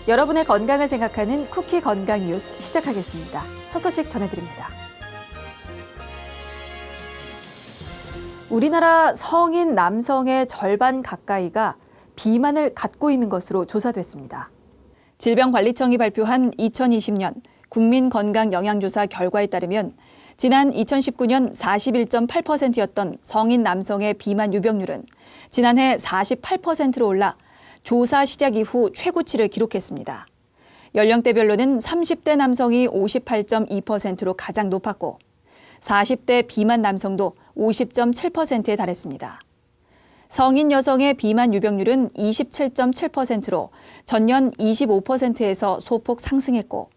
여러분의 건강을 생각하는 쿠키 건강 뉴스 시작하겠습니다. 첫 소식 전해드립니다. 우리나라 성인 남성의 절반 가까이가 비만을 갖고 있는 것으로 조사됐습니다. 질병관리청이 발표한 2020년 국민건강영양조사 결과에 따르면 지난 2019년 41.8%였던 성인 남성의 비만 유병률은 지난해 48%로 올라 조사 시작 이후 최고치를 기록했습니다. 연령대별로는 30대 남성이 58.2%로 가장 높았고 40대 비만 남성도 50.7%에 달했습니다. 성인 여성의 비만 유병률은 27.7%로 전년 25%에서 소폭 상승했고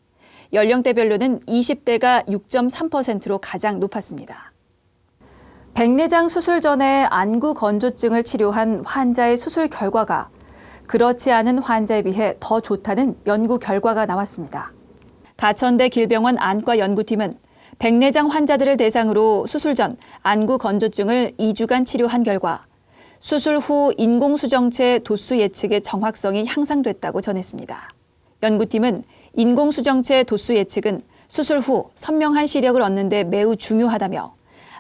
연령대별로는 20대가 6.3%로 가장 높았습니다. 백내장 수술 전에 안구 건조증을 치료한 환자의 수술 결과가 그렇지 않은 환자에 비해 더 좋다는 연구 결과가 나왔습니다. 가천대 길병원 안과 연구팀은 백내장 환자들을 대상으로 수술 전 안구 건조증을 2주간 치료한 결과 수술 후 인공수정체 도수 예측의 정확성이 향상됐다고 전했습니다. 연구팀은 인공수정체 도수 예측은 수술 후 선명한 시력을 얻는 데 매우 중요하다며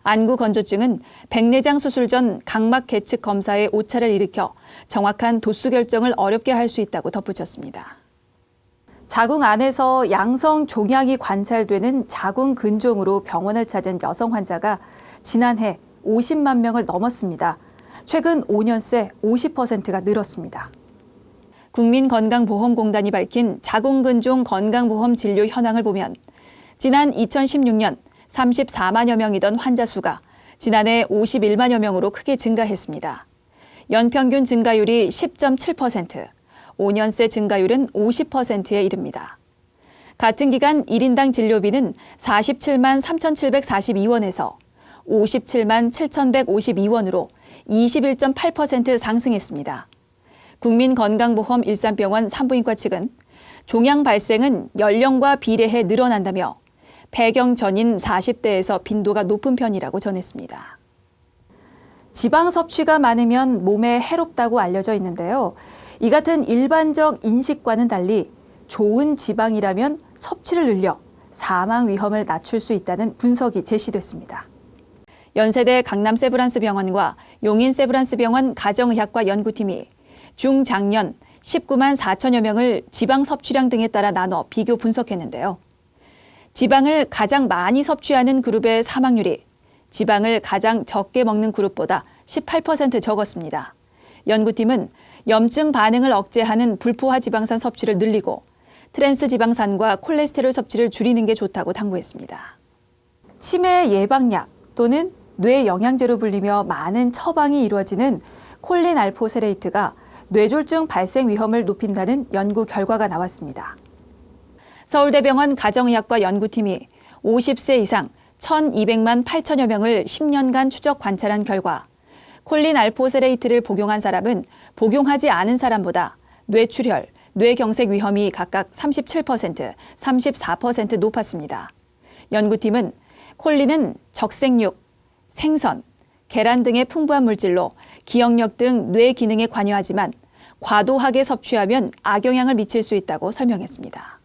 안구 건조증은 백내장 수술 전 각막 계측 검사에 오차를 일으켜 정확한 도수 결정을 어렵게 할 수 있다고 덧붙였습니다. 자궁 안에서 양성 종양이 관찰되는 자궁 근종으로 병원을 찾은 여성 환자가 지난해 50만 명을 넘었습니다. 최근 5년 새 50%가 늘었습니다. 국민건강보험공단이 밝힌 자궁근종 건강보험 진료 현황을 보면 지난 2016년 34만여 명이던 환자 수가 지난해 51만여 명으로 크게 증가했습니다. 연평균 증가율이 10.7%, 5년 새 증가율은 50%에 이릅니다. 같은 기간 1인당 진료비는 47만 3,742원에서 57만 7,152원으로 21.8% 상승했습니다. 국민건강보험 일산병원 산부인과 측은 종양 발생은 연령과 비례해 늘어난다며 배경 전인 40대에서 빈도가 높은 편이라고 전했습니다. 지방 섭취가 많으면 몸에 해롭다고 알려져 있는데요. 이 같은 일반적 인식과는 달리 좋은 지방이라면 섭취를 늘려 사망 위험을 낮출 수 있다는 분석이 제시됐습니다. 연세대 강남세브란스병원과 용인세브란스병원 가정의학과 연구팀이 중장년 19만 4천여 명을 지방 섭취량 등에 따라 나눠 비교 분석했는데요. 지방을 가장 많이 섭취하는 그룹의 사망률이 지방을 가장 적게 먹는 그룹보다 18% 적었습니다. 연구팀은 염증 반응을 억제하는 불포화 지방산 섭취를 늘리고 트랜스 지방산과 콜레스테롤 섭취를 줄이는 게 좋다고 당부했습니다. 치매 예방약 또는 뇌 영양제로 불리며 많은 처방이 이루어지는 콜린 알포세레이트가 뇌졸중 발생 위험을 높인다는 연구 결과가 나왔습니다. 서울대병원 가정의학과 연구팀이 50세 이상 1,200만 8천여 명을 10년간 추적 관찰한 결과 콜린 알포세레이트를 복용한 사람은 복용하지 않은 사람보다 뇌출혈, 뇌경색 위험이 각각 37%, 34% 높았습니다. 연구팀은 콜린은 적색육, 생선, 계란 등의 풍부한 물질로 기억력 등 뇌 기능에 관여하지만 과도하게 섭취하면 악영향을 미칠 수 있다고 설명했습니다.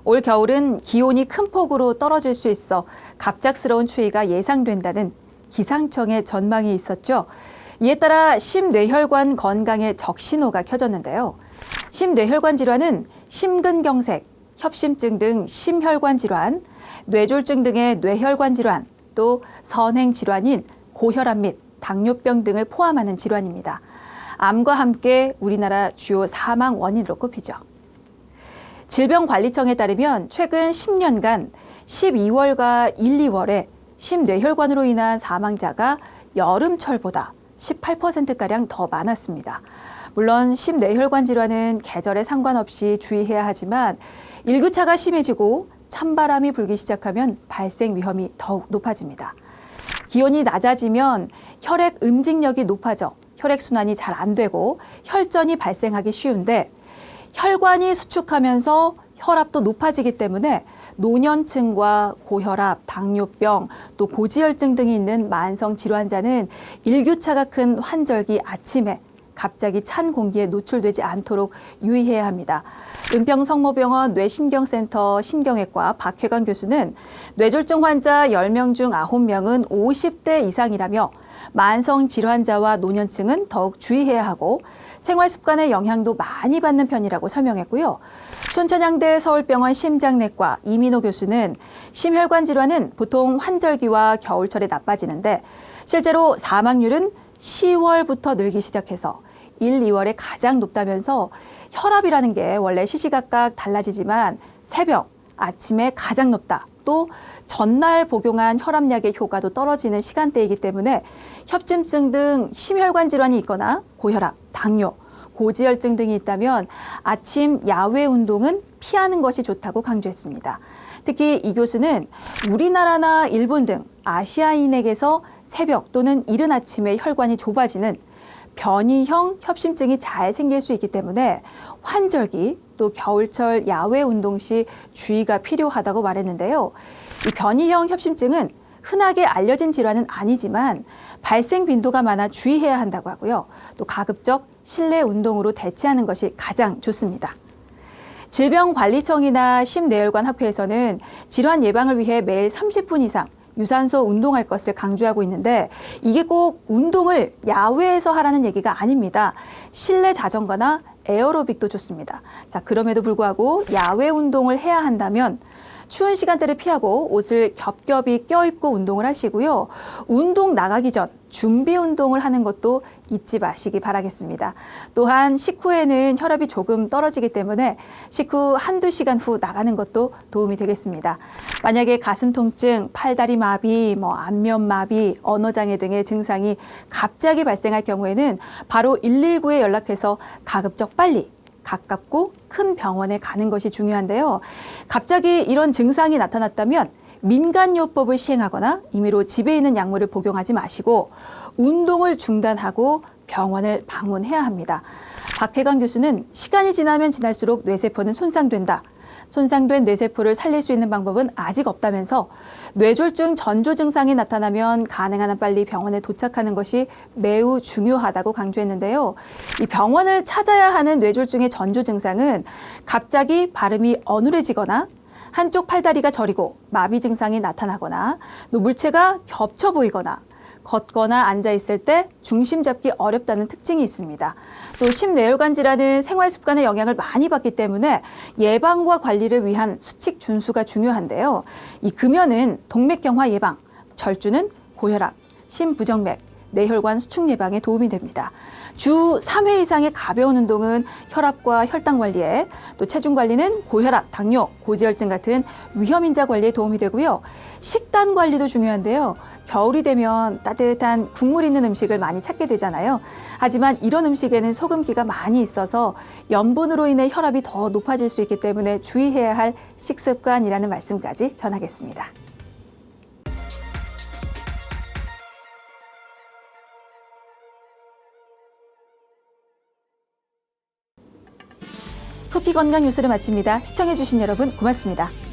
올 겨울은 기온이 큰 폭으로 떨어질 수 있어 갑작스러운 추위가 예상된다는 기상청의 전망이 있었죠. 이에 따라 심뇌혈관 건강에 적신호가 켜졌는데요. 심뇌혈관 질환은 심근경색, 협심증 등 심혈관 질환, 뇌졸중 등의 뇌혈관 질환, 또 선행 질환인 고혈압 및 당뇨병 등을 포함하는 질환입니다. 암과 함께 우리나라 주요 사망 원인으로 꼽히죠. 질병관리청에 따르면 최근 10년간 12월과 1, 2월에 심뇌혈관으로 인한 사망자가 여름철보다 18%가량 더 많았습니다. 물론 심뇌혈관 질환은 계절에 상관없이 주의해야 하지만 일교차가 심해지고 찬바람이 불기 시작하면 발생 위험이 더욱 높아집니다. 기온이 낮아지면 혈액 음직력이 높아져 혈액순환이 잘 안 되고 혈전이 발생하기 쉬운데 혈관이 수축하면서 혈압도 높아지기 때문에 노년층과 고혈압, 당뇨병, 또 고지혈증 등이 있는 만성 질환자는 일교차가 큰 환절기 아침에 갑자기 찬 공기에 노출되지 않도록 유의해야 합니다. 은평성모병원 뇌신경센터 신경외과 박혜관 교수는 뇌졸중 환자 10명 중 9명은 50대 이상이라며 만성 질환자와 노년층은 더욱 주의해야 하고 생활 습관의 영향도 많이 받는 편이라고 설명했고요. 순천향대 서울병원 심장내과 이민호 교수는 심혈관 질환은 보통 환절기와 겨울철에 나빠지는데 실제로 사망률은 10월부터 늘기 시작해서 1, 2월에 가장 높다면서 혈압이라는 게 원래 시시각각 달라지지만 새벽, 아침에 가장 높다. 또 전날 복용한 혈압약의 효과도 떨어지는 시간대이기 때문에 협심증 등 심혈관 질환이 있거나 고혈압, 당뇨, 고지혈증 등이 있다면 아침 야외 운동은 피하는 것이 좋다고 강조했습니다. 특히 이 교수는 우리나라나 일본 등 아시아인에게서 새벽 또는 이른 아침에 혈관이 좁아지는 변이형 협심증이 잘 생길 수 있기 때문에 환절기 또 겨울철 야외 운동 시 주의가 필요하다고 말했는데요. 이 변이형 협심증은 흔하게 알려진 질환은 아니지만 발생 빈도가 많아 주의해야 한다고 하고요. 또 가급적 실내 운동으로 대체하는 것이 가장 좋습니다. 질병관리청이나 심뇌혈관 학회에서는 질환 예방을 위해 매일 30분 이상 유산소 운동할 것을 강조하고 있는데 이게 꼭 운동을 야외에서 하라는 얘기가 아닙니다. 실내 자전거나 에어로빅도 좋습니다. 자, 그럼에도 불구하고 야외 운동을 해야 한다면 추운 시간대를 피하고 옷을 겹겹이 껴입고 운동을 하시고요. 운동 나가기 전 준비 운동을 하는 것도 잊지 마시기 바라겠습니다. 또한 식후에는 혈압이 조금 떨어지기 때문에 식후 한두 시간 후 나가는 것도 도움이 되겠습니다. 만약에 가슴 통증, 팔다리 마비, 안면 마비, 언어장애 등의 증상이 갑자기 발생할 경우에는 바로 119에 연락해서 가급적 빨리 가깝고 큰 병원에 가는 것이 중요한데요. 갑자기 이런 증상이 나타났다면 민간요법을 시행하거나 임의로 집에 있는 약물을 복용하지 마시고 운동을 중단하고 병원을 방문해야 합니다. 박혜관 교수는 시간이 지나면 지날수록 뇌세포는 손상된다. 손상된 뇌세포를 살릴 수 있는 방법은 아직 없다면서 뇌졸중 전조 증상이 나타나면 가능한 한 빨리 병원에 도착하는 것이 매우 중요하다고 강조했는데요. 이 병원을 찾아야 하는 뇌졸중의 전조 증상은 갑자기 발음이 어눌해지거나 한쪽 팔다리가 저리고 마비 증상이 나타나거나 또 물체가 겹쳐 보이거나 걷거나 앉아있을 때 중심 잡기 어렵다는 특징이 있습니다. 또 심뇌혈관 질환은 생활 습관의 영향을 많이 받기 때문에 예방과 관리를 위한 수칙 준수가 중요한데요. 이 금연은 동맥경화 예방, 절주는 고혈압, 심부정맥, 뇌혈관 수축 예방에 도움이 됩니다. 주 3회 이상의 가벼운 운동은 혈압과 혈당 관리에, 또 체중 관리는 고혈압, 당뇨, 고지혈증 같은 위험인자 관리에 도움이 되고요. 식단 관리도 중요한데요. 겨울이 되면 따뜻한 국물 있는 음식을 많이 찾게 되잖아요. 하지만 이런 음식에는 소금기가 많이 있어서 염분으로 인해 혈압이 더 높아질 수 있기 때문에 주의해야 할 식습관이라는 말씀까지 전하겠습니다. 쿠키 건강 뉴스를 마칩니다. 시청해주신 여러분 고맙습니다.